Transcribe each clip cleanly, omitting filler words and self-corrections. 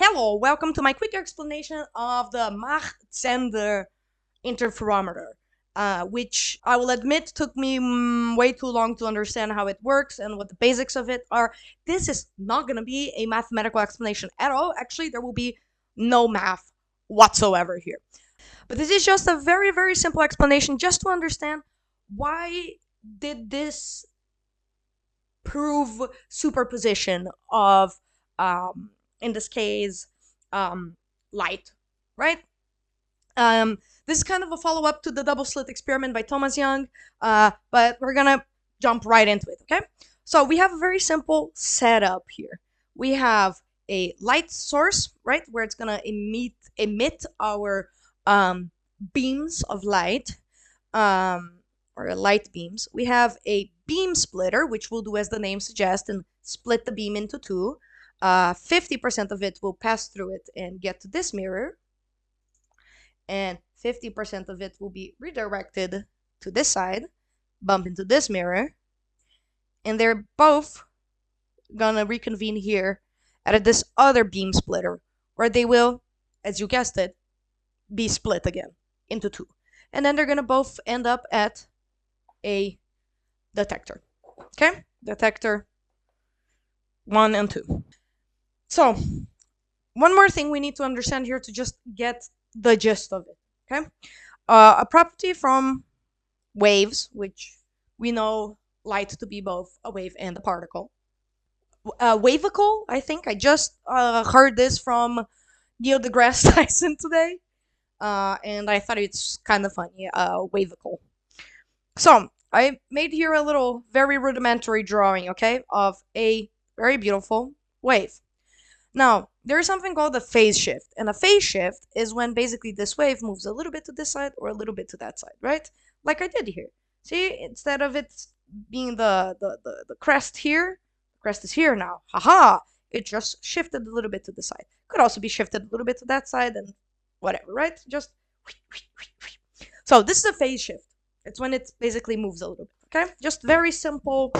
Hello, welcome to my quick explanation of the Mach-Zehnder Interferometer, which I will admit took me way too long to understand how it works and what the basics of it are. This is not going to be a mathematical explanation at all. Actually, there will be no math whatsoever here. But this is just a very, very simple explanation just to understand why did this prove superposition of in this case, light, right? This is kind of a follow-up to the double slit experiment by Thomas Young, but we're gonna jump right into it, okay? So we have a very simple setup here. We have a light source, right, where it's gonna emit our beams of light, or light beams. We have a beam splitter, which will do as the name suggests and split the beam into two. 50% of it will pass through it and get to this mirror, and 50% of it will be redirected to this side, bump into this mirror, and they're both gonna reconvene here at this other beam splitter, where they will, as you guessed it, be split again into two. And then they're gonna both end up at a detector. Okay? Detector 1 and 2. So, one more thing we need to understand here to just get the gist of it, okay? A property from waves, which we know light to be both a wave and a particle. Wavicle, I think. I just heard this from Neil deGrasse Tyson today, and I thought it's kind of funny, wavicle. So, I made here a little very rudimentary drawing, okay, of a very beautiful wave. Now, there's something called a phase shift, and a phase shift is when basically this wave moves a little bit to this side or a little bit to that side, right? Like I did here. See, instead of it being the crest here, the crest is here now. Haha! It just shifted a little bit to the side. Could also be shifted a little bit to that side and whatever, right? Just so this is a phase shift. It's when it basically moves a little bit, okay? Just very simple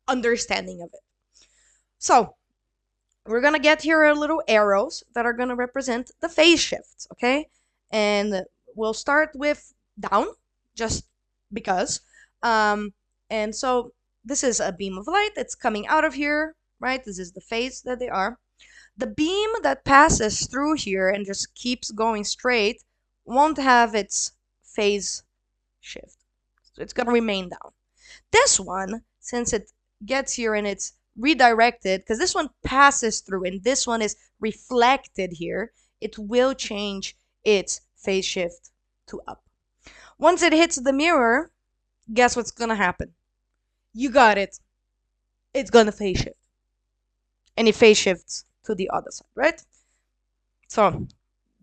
understanding of it. So, we're gonna get here a little arrows that are gonna represent the phase shifts, okay? And we'll start with down, just because. And so this is a beam of light that's coming out of here, right? This is the phase that they are. The beam that passes through here and just keeps going straight won't have its phase shift. So it's gonna remain down. This one, since it gets here and it's redirected, because this one passes through and this one is reflected here, it will change its phase shift to up. Once it hits the mirror, guess what's gonna happen? You got it. It's gonna phase shift. And it phase shifts to the other side, right? So,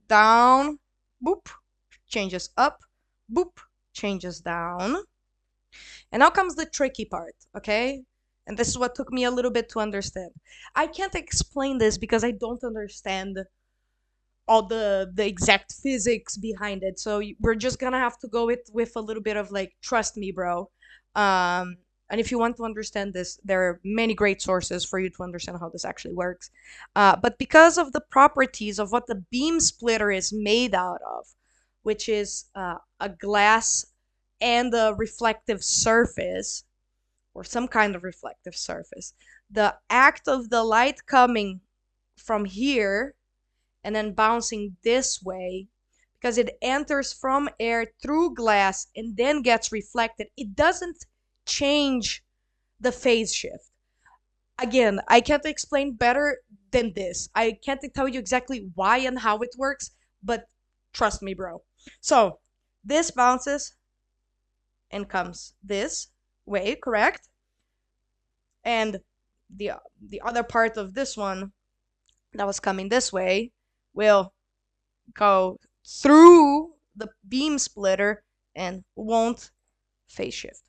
down, boop, changes up, boop, changes down. And now comes the tricky part, okay? And this is what took me a little bit to understand. I can't explain this because I don't understand all the exact physics behind it. So we're just gonna have to go with a little bit of like, trust me, bro. And if you want to understand this, there are many great sources for you to understand how this actually works. But because of the properties of what the beam splitter is made out of, which is a glass and a reflective surface, or some kind of reflective surface, the act of the light coming from here and then bouncing this way, because it enters from air through glass and then gets reflected, it doesn't change the phase shift. Again, I can't explain better than this. I can't tell you exactly why and how it works, but trust me, bro. So, this bounces and comes this way, correct? And the other part of this one that was coming this way will go through the beam splitter and won't phase shift.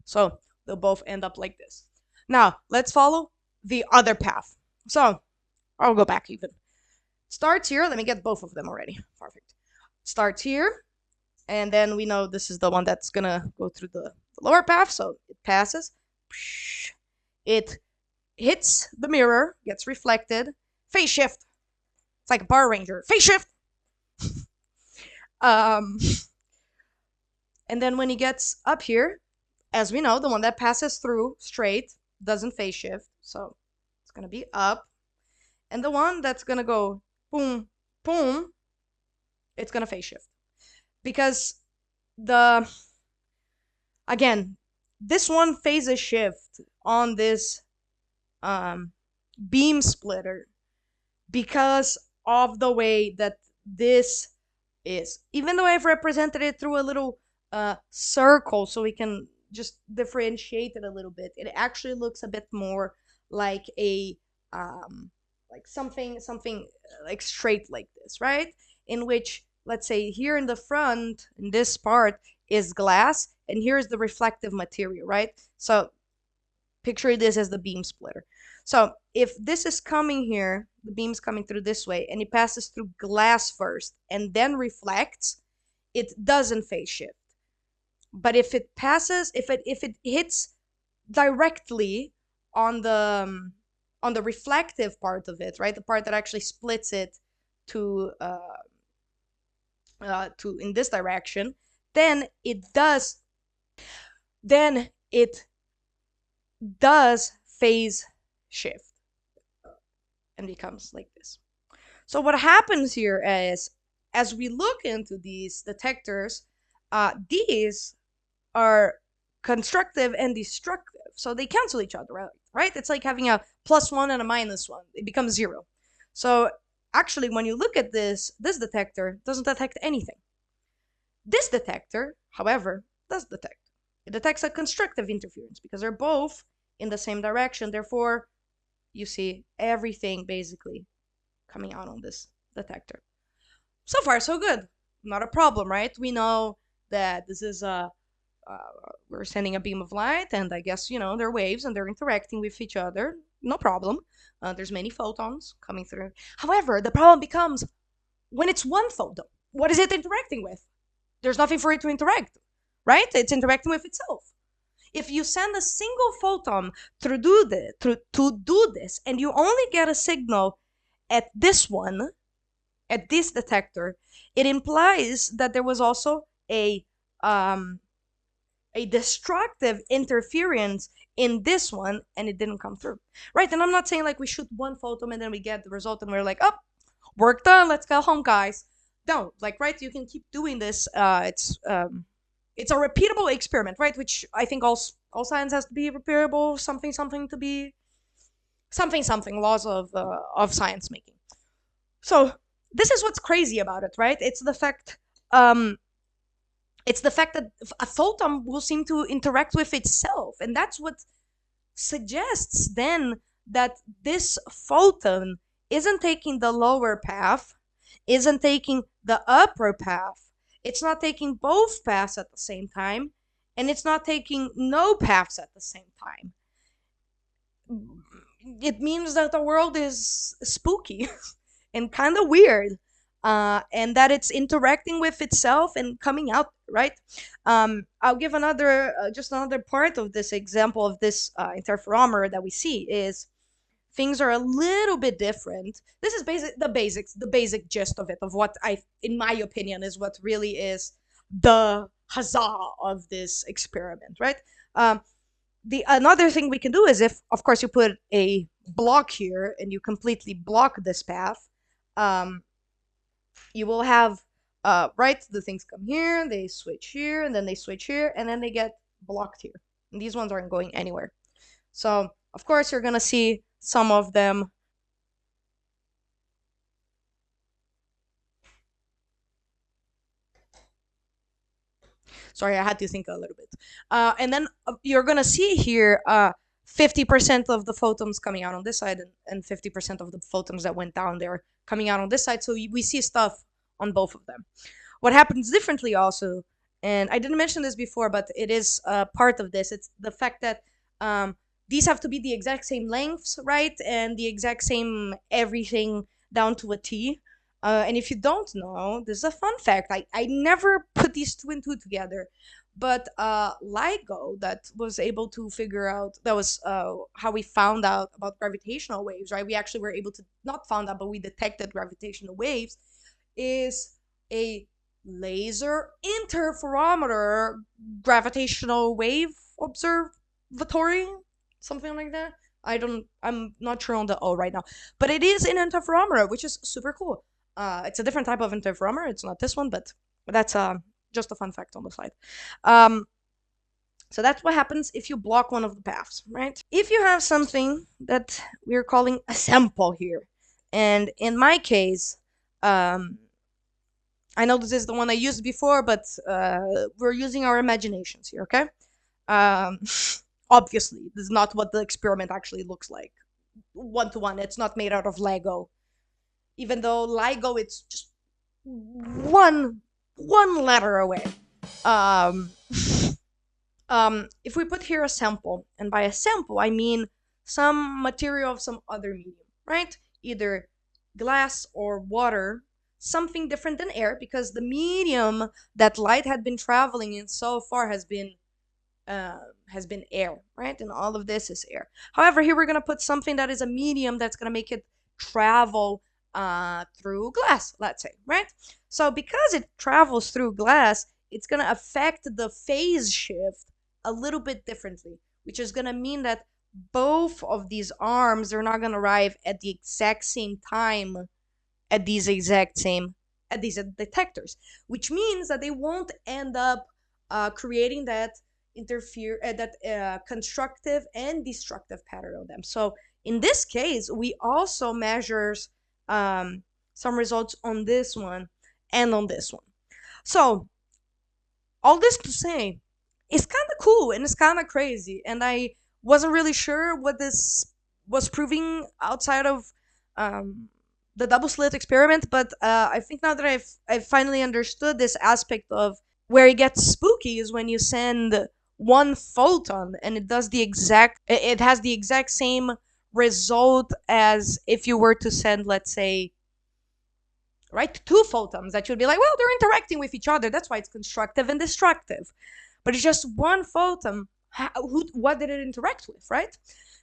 So they'll both end up like this. Now, let's follow the other path. So I'll go back even. Starts here. Let me get both of them already. Perfect. Starts here. And then we know this is the one that's gonna go through the lower path, so it passes. It hits the mirror, gets reflected, phase shift. It's like a Power Ranger, phase shift. Um, and then when he gets up here, as we know, the one that passes through straight doesn't phase shift, so it's gonna be up. And the one that's gonna go boom, boom, it's gonna phase shift. Because the, again, this one phases shift on this beam splitter because of the way that this is. Even though I've represented it through a little circle so we can just differentiate it a little bit, it actually looks a bit more like a like something like straight like this, right? In which, let's say, here in the front, in this part, is glass, and here is the reflective material, right? So picture this as the beam splitter. So if this is coming here, the beam's coming through this way, and it passes through glass first and then reflects, it doesn't phase shift. But if it passes, if it hits directly on the reflective part of it, right, the part that actually splits it to in this direction, then it does phase shift and becomes like this. So what happens here is, as we look into these detectors, these are constructive and destructive, so they cancel each other out, right? It's like having a +1 and a -1. It becomes 0. So actually, when you look at this detector doesn't detect anything. This detector, however, does detect. It detects a constructive interference because they're both in the same direction. Therefore, you see everything basically coming out on this detector. So far, so good. Not a problem, right? We know that this is we're sending a beam of light, and I guess, they're waves and they're interacting with each other. No problem. There's many photons coming through. However, the problem becomes when it's one photon. What is it interacting with? There's nothing for it to interact, right? It's interacting with itself. If you send a single photon to do this, and you only get a signal at this one, at this detector, it implies that there was also a destructive interference in this one, and it didn't come through, right? And I'm not saying like we shoot one photon and then we get the result and we're like, oh, work done, let's go home, guys. No, like, right, you can keep doing this. It's a repeatable experiment, right? Which I think all science has to be repeatable. Something to be something laws of science making. So this is what's crazy about it, right? It's the fact that a photon will seem to interact with itself, and that's what suggests then that this photon isn't taking the lower path, isn't taking the upper path. It's not taking both paths at the same time, and it's not taking no paths at the same time. It means that the world is spooky and kind of weird, and that it's interacting with itself and coming out, right? I'll give just another part of this example of this interferometer that we see is things are a little bit different. This is the basic gist of it, of what in my opinion, is what really is the huzzah of this experiment, right? The another thing we can do is, if, of course, you put a block here and you completely block this path, you will have, right, the things come here, they switch here, and then they switch here, and then they get blocked here. And these ones aren't going anywhere. So, of course, you're going to see some of them. Sorry, I had to think a little bit. And then you're going to see here 50% of the photons coming out on this side, and 50% of the photons that went down there coming out on this side. So we see stuff on both of them. What happens differently also, and I didn't mention this before, but it is part of this, it's the fact that these have to be the exact same lengths, right? And the exact same everything down to a T. And if you don't know, this is a fun fact. I never put these two and two together. But LIGO, that was able to figure out, that was how we found out about gravitational waves, right? We actually were able to, not found out, but we detected gravitational waves, is a laser interferometer gravitational wave observatory, something like that. I'm not sure on the O right now, but it is an interferometer, which is super cool. It's a different type of interferometer. It's not this one, but that's just a fun fact on the side. Um, so that's what happens if you block one of the paths, right? If you have something that we're calling a sample here, and in my case, I know this is the one I used before, but we're using our imaginations here, okay? Um, obviously, this is not what the experiment actually looks like. One to one, it's not made out of Lego. Even though LIGO, it's just one letter away. Um, if we put here a sample, and by a sample I mean some material of some other medium, right? Either glass or water, something different than air, because the medium that light had been traveling in so far has been air, right? And all of this is air. However, here we're gonna put something that is a medium that's gonna make it travel through glass, let's say, right? So because it travels through glass, it's gonna affect the phase shift a little bit differently, which is gonna mean that both of these arms are not gonna arrive at the exact same time at these detectors, which means that they won't end up creating that constructive and destructive pattern on them. So in this case, we also measures some results on this one and on this one. So all this to say, it's kind of cool and it's kind of crazy, and I wasn't really sure what this was proving outside of um, the double slit experiment, but I think now that I've finally understood this aspect of where it gets spooky is when you send one photon and it has the exact same result as if you were to send, let's say, right, two photons, that you'd be like, well, they're interacting with each other, that's why it's constructive and destructive. But it's just one photon. What did it interact with, right?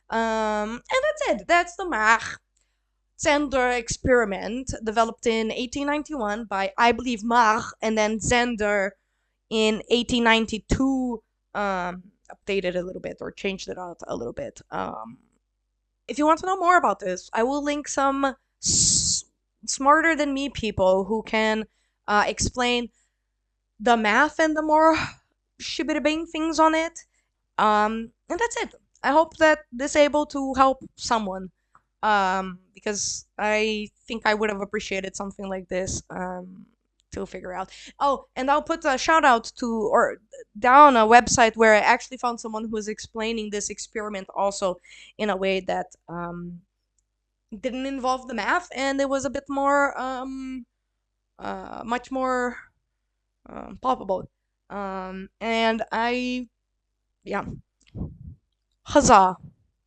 And that's it. That's the Mach-Zehnder experiment, developed in 1891 by, I believe, Mach, and then Zehnder in 1892, updated a little bit or changed it out a little bit. If you want to know more about this, I will link some smarter than me people who can explain the math and the more shibbity bang things on it. And that's it. I hope that this is able to help someone. Because I think I would have appreciated something like this to figure out. Oh, and I'll put a shout out to, or down, a website where I actually found someone who was explaining this experiment also in a way that didn't involve the math, and it was a bit more much more palpable. And I, yeah, huzzah.